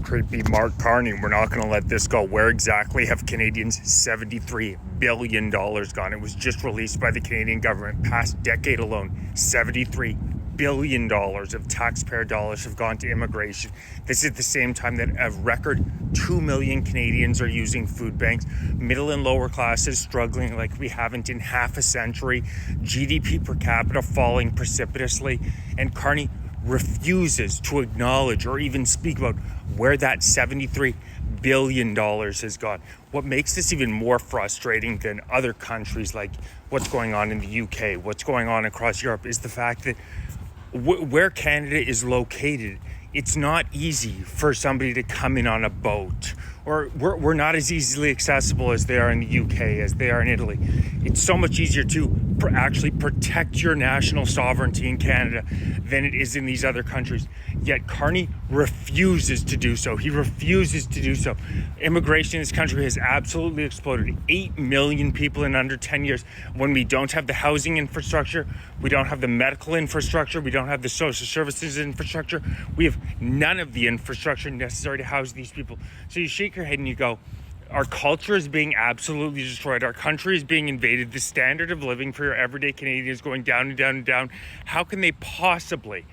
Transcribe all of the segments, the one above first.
creepy Mark Carney. We're not going to let this go. Where exactly have Canadians' $73 billion gone? It was just released by the Canadian government. Past decade alone, $73 billion of taxpayer dollars have gone to immigration. This is at the same time that a record 2 million Canadians are using food banks. Middle and lower classes struggling like we haven't in half a century. GDP per capita falling precipitously. And Carney refuses to acknowledge or even speak about where that $73 billion has gone. What makes this even more frustrating than other countries, like what's going on in the UK, what's going on across Europe, is the fact that where Canada is located, it's not easy for somebody to come in on a boat, or we're not as easily accessible as they are in the UK, as they are in Italy. It's so much easier to actually protect your national sovereignty in Canada than it is in these other countries. Yet Carney refuses to do so. He refuses to do so. Immigration in this country has absolutely exploded. 8 million people in under 10 years. When we don't have the housing infrastructure, we don't have the medical infrastructure, we don't have the social services infrastructure, we have none of the infrastructure necessary to house these people. So you shake your head and you go, our culture is being absolutely destroyed. Our country is being invaded. The standard of living for your everyday Canadian is going down and down and down. How can they possibly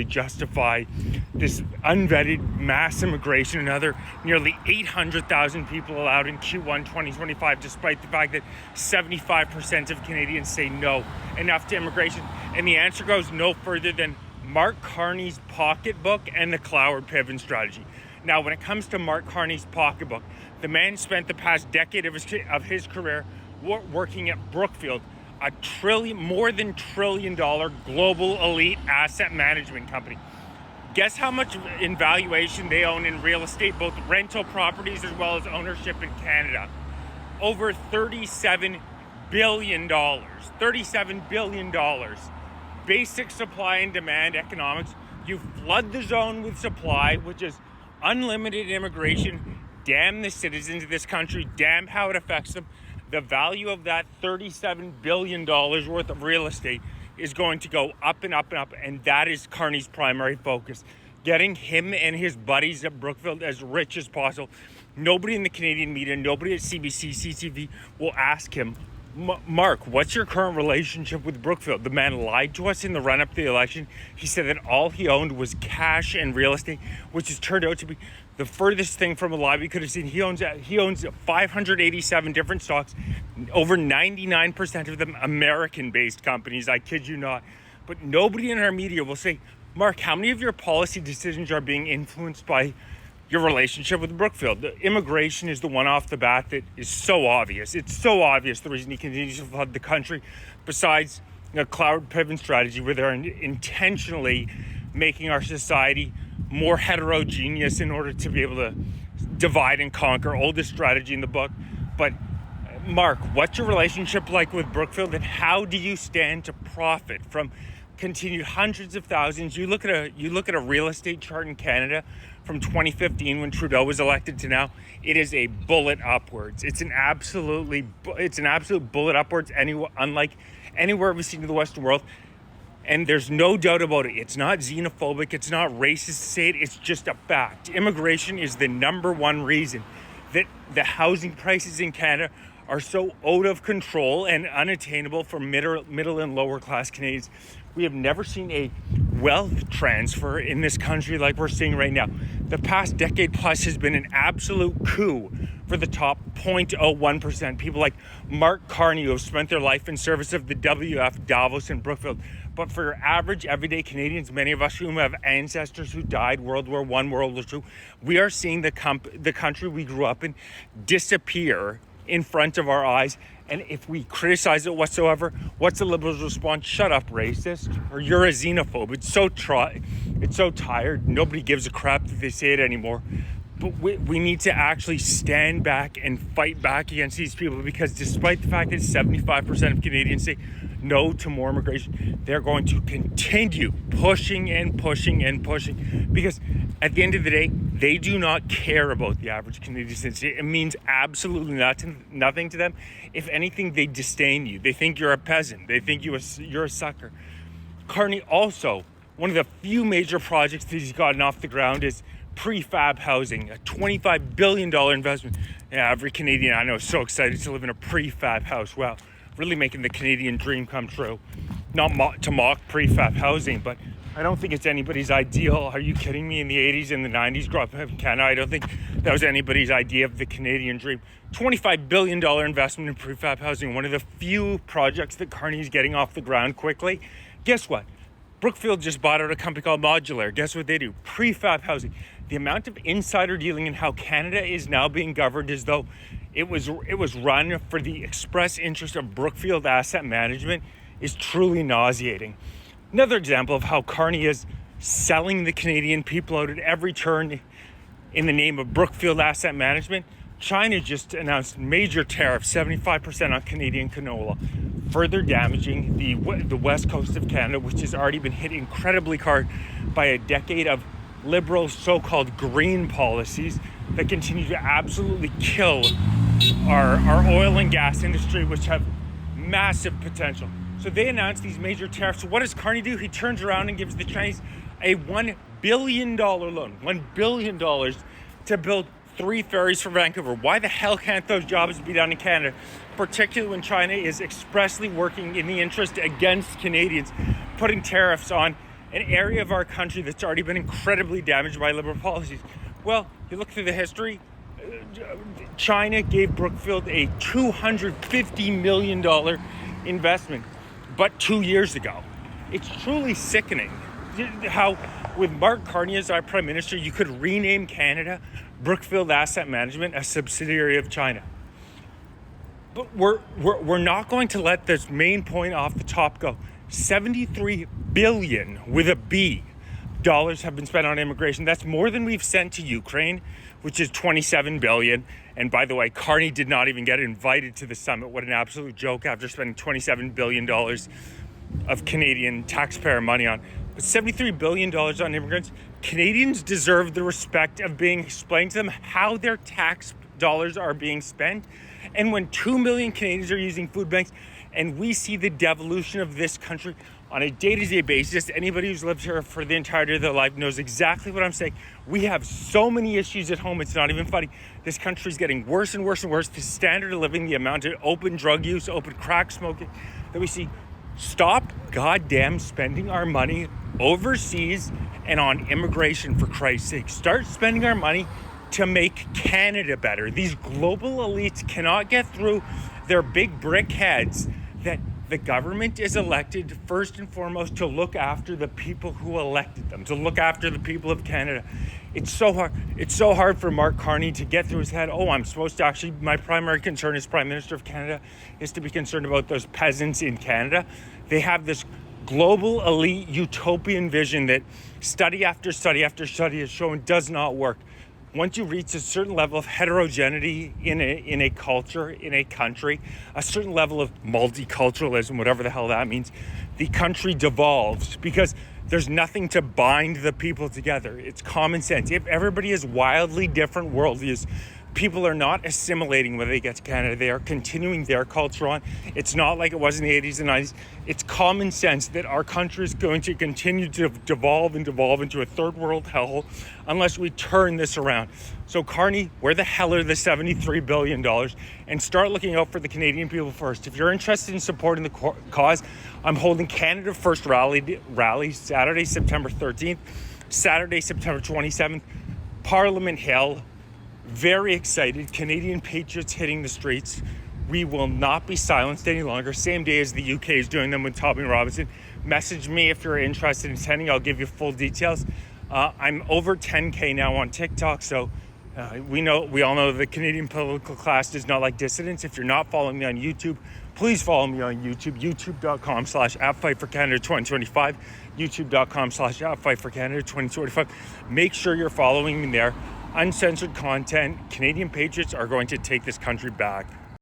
justify this unvetted mass immigration? Another nearly 800,000 people allowed in Q1 2025, despite the fact that 75% of Canadians say no enough to immigration. And the answer goes no further than Mark Carney's pocketbook and the Cloward Piven strategy. Now, when it comes to Mark Carney's pocketbook, the man spent the past decade of his career working at Brookfield, more than $1 trillion global elite asset management company. Guess how much in valuation they own in real estate, both rental properties as well as ownership in Canada? Over $37 billion. $37 billion. Basic supply and demand economics. You flood the zone with supply, which is unlimited immigration. Damn the citizens of this country. Damn how it affects them. The value of that $37 billion worth of real estate is going to go up and up and up. And that is Carney's primary focus. Getting him and his buddies at Brookfield as rich as possible. Nobody in the Canadian media, nobody at CBC, CTV will ask him, Mark, what's your current relationship with Brookfield? The man lied to us in the run-up to the election. He said that all he owned was cash and real estate, which has turned out to be the furthest thing from a lie we could have seen. He owns 587 different stocks, over 99% of them American-based companies. I kid you not. But nobody in our media will say, Mark, how many of your policy decisions are being influenced by your relationship with Brookfield? The immigration is the one off the bat that is so obvious. It's so obvious the reason he continues to flood the country, besides the Cloward Piven strategy, where they're intentionally making our society more heterogeneous in order to be able to divide and conquer. Oldest strategy in the book. But Mark, what's your relationship like with Brookfield, and how do you stand to profit from continued hundreds of thousands? You look at a real estate chart in Canada from 2015 when Trudeau was elected to now. It is a bullet upwards. It's an absolute bullet upwards, unlike anywhere we've seen in the Western world. And there's no doubt about it. It's not xenophobic. It's not racist to say it. It's just a fact. Immigration is the number one reason that the housing prices in Canada are so out of control and unattainable for middle and lower class Canadians. We have never seen a wealth transfer in this country like we're seeing right now. The past decade plus has been an absolute coup for the top 0.01%. People like Mark Carney, who have spent their life in service of the WF, Davos, and Brookfield. But for your average everyday Canadians, many of us who have ancestors who died World War I, World War II, we are seeing the country we grew up in disappear in front of our eyes. And if we criticize it whatsoever, what's the Liberals' response? Shut up, racist, or you're a xenophobe. It's so tired. Nobody gives a crap that they say it anymore. But we need to actually stand back and fight back against these people, because despite the fact that 75% of Canadians say no to more immigration, they're going to continue pushing and pushing and pushing, because at the end of the day, they do not care about the average Canadian citizen. It means absolutely nothing to them. If anything, they disdain you. They think you're a peasant. They think you're a sucker. Carney also, one of the few major projects that he's gotten off the ground is prefab housing, a $25 billion investment. Yeah, every Canadian I know is so excited to live in a prefab house. Wow, really making the Canadian dream come true. Not to mock prefab housing, but I don't think it's anybody's ideal. Are you kidding me? In the 80s and the 90s, growing up in Canada, I don't think that was anybody's idea of the Canadian dream. $25 billion investment in prefab housing, one of the few projects that Carney is getting off the ground quickly. Guess what? Brookfield just bought out a company called Modular. Guess what they do? Prefab housing. The amount of insider dealing and how Canada is now being governed as though it was run for the express interest of Brookfield Asset Management is truly nauseating. Another example of how Carney is selling the Canadian people out at every turn in the name of Brookfield Asset Management. China just announced major tariffs, 75% on Canadian canola, further damaging the west coast of Canada, which has already been hit incredibly hard by a decade of liberal so-called green policies that continue to absolutely kill our oil and gas industry, which have massive potential. So they announced these major tariffs. So what does Carney do? He turns around and gives the Chinese a $1 billion loan, $1 billion to build 3 ferries for Vancouver. Why the hell can't those jobs be done in Canada? Particularly when China is expressly working in the interest against Canadians, putting tariffs on an area of our country that's already been incredibly damaged by liberal policies. Well, you look through the history, China gave Brookfield a $250 million investment, but 2 years ago. It's truly sickening how with Mark Carney as our Prime Minister, you could rename Canada Brookfield Asset Management, a subsidiary of China. But we're not going to let this main point off the top go. $73 billion with a B dollars have been spent on immigration. That's more than we've sent to Ukraine, which is $27 billion. And by the way, Carney did not even get invited to the summit. What an absolute joke after spending $27 billion of Canadian taxpayer money on. But $73 billion on immigrants. Canadians deserve the respect of being explained to them how their tax dollars are being spent. And when 2 million Canadians are using food banks, and we see the devolution of this country on a day-to-day basis, anybody who's lived here for the entirety of their life knows exactly what I'm saying. We have so many issues at home, it's not even funny. This country's getting worse and worse and worse. The standard of living, the amount of open drug use, open crack smoking that we see. Stop goddamn spending our money overseas and on immigration, for Christ's sake. Start spending our money to make Canada better. These global elites cannot get through their big brick heads that the government is elected first and foremost to look after the people who elected them, to look after the people of Canada. It's so hard. It's so hard for Mark Carney to get through his head. Oh, I'm supposed to actually, my primary concern as Prime Minister of Canada is to be concerned about those peasants in Canada. They have this global elite utopian vision that study after study after study has shown does not work. Once you reach a certain level of heterogeneity in a culture, in a country, a certain level of multiculturalism, whatever the hell that means, the country devolves because there's nothing to bind the people together. It's common sense. If everybody has wildly different worldviews, people are not assimilating when they get to Canada. They are continuing their culture on. It's not like it was in the 80s and 90s. It's common sense that our country is going to continue to devolve into a third world hellhole unless we turn this around. So Carney, where the hell are the $73 billion? And start looking out for the Canadian people first. If you're interested in supporting the cause, I'm holding Canada First rally Saturday, September 13th, Saturday, September 27th, Parliament Hill. Very excited. Canadian patriots hitting the streets. We will not be silenced any longer. Same day as the UK is doing them with Tommy Robinson. Message me if you're interested in attending. I'll give you full details. I'm over 10K now on TikTok, so we all know the Canadian political class does not like dissidents. If you're not following me on YouTube, please follow me on YouTube. youtube.com/@FightForCanada2025. youtube.com/@FightForCanada2025. Make sure you're following me there. Uncensored content. Canadian patriots are going to take this country back.